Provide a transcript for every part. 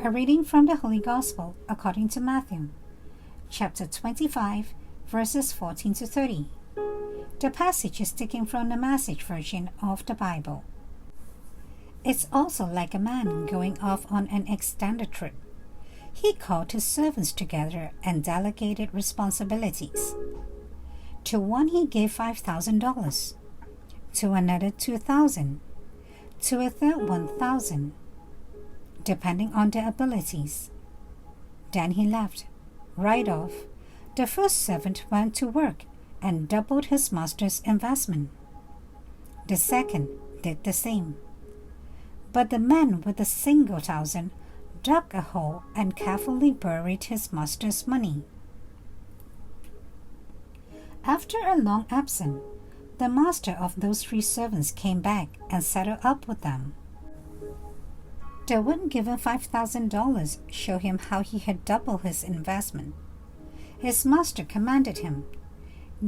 A reading from the Holy Gospel according to Matthew, chapter 25, verses 14 to 30. The passage is taken from the Message version of the Bible. It's also like a man going off on an extended trip. He called his servants together and delegated responsibilities. To one he gave $5,000, to another $2,000, to a third $1,000, depending on their abilities. Then he left. Right off, the first servant went to work and doubled his master's investment. The second did the same. But the man with the single $1,000 dug a hole and carefully buried his master's money. After a long absence, the master of those 3 servants came back and settled up with them. The one given $5,000 showed him how he had doubled his investment. His master commanded him,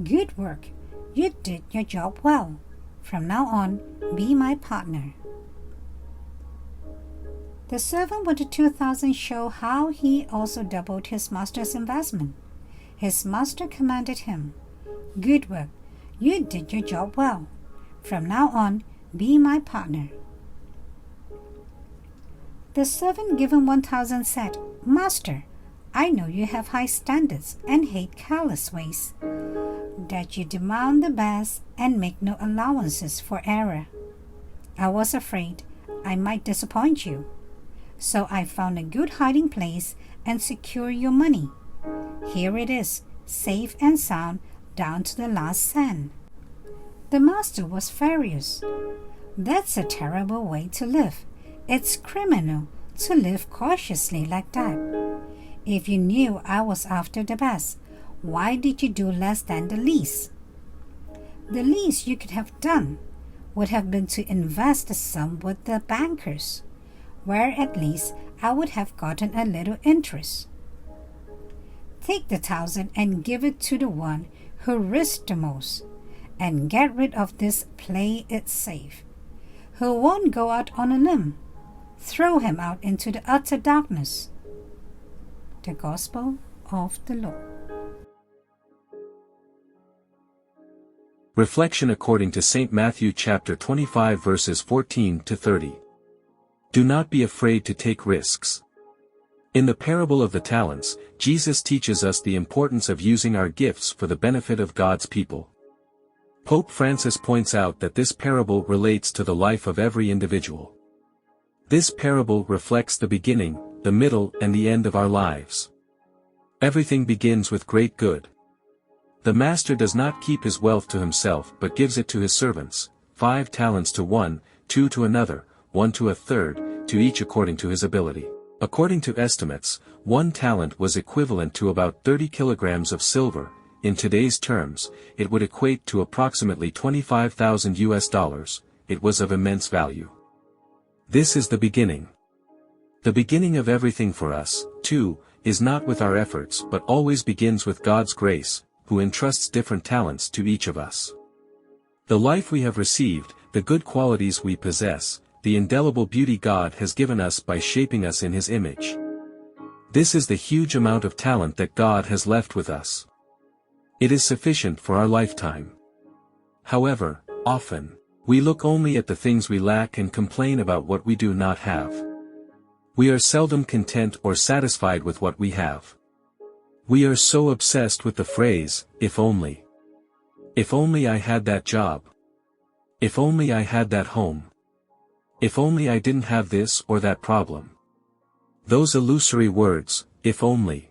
"Good work, you did your job well. From now on, be my partner." The servant with the $2,000 showed how he also doubled his master's investment. His master commanded him, "Good work, you did your job well. From now on, be my partner." The servant given $1,000 said, "Master, I know you have high standards and hate careless ways, that you demand the best and make no allowances for error. I was afraid I might disappoint you, so I found a good hiding place and secured your money. Here it is, safe and sound down to the last cent." The master was furious. "That's a terrible way to live. It's criminal to live cautiously like that. If you knew I was after the best, why did you do less than the least? The least you could have done would have been to invest the sum with the bankers, where at least I would have gotten a little interest. Take the $1,000 and give it to the one who risked the most, and get rid of this play it safe, who won't go out on a limb. Throw him out into the utter darkness." The Gospel of the Lord. Reflection according to St. Matthew chapter 25 verses 14 to 30. Do not be afraid to take risks. In the parable of the talents, Jesus teaches us the importance of using our gifts for the benefit of God's people. Pope Francis points out that this parable relates to the life of every individual. This parable reflects the beginning, the middle and the end of our lives. Everything begins with great good. The master does not keep his wealth to himself but gives it to his servants, 5 talents to one, 2 to another, 1 to a third, to each according to his ability. According to estimates, 1 talent was equivalent to about 30 kilograms of silver. In today's terms, it would equate to approximately $25,000. It was of immense value. This is the beginning. The beginning of everything for us, too, is not with our efforts but always begins with God's grace, who entrusts different talents to each of us. The life we have received, the good qualities we possess, the indelible beauty God has given us by shaping us in His image. This is the huge amount of talent that God has left with us. It is sufficient for our lifetime. However, often, we look only at the things we lack and complain about what we do not have. We are seldom content or satisfied with what we have. We are so obsessed with the phrase, "if only." If only I had that job. If only I had that home. If only I didn't have this or that problem. Those illusory words, "if only,"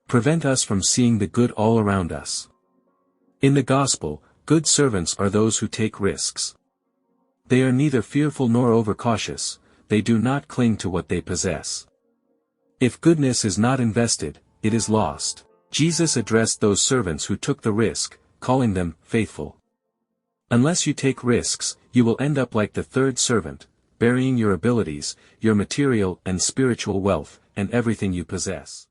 prevent us from seeing the good all around us. In the Gospel, good servants are those who take risks. They are neither fearful nor overcautious, they do not cling to what they possess. If goodness is not invested, it is lost. Jesus addressed those servants who took the risk, calling them faithful. Unless you take risks, you will end up like the third servant, burying your abilities, your material and spiritual wealth, and everything you possess.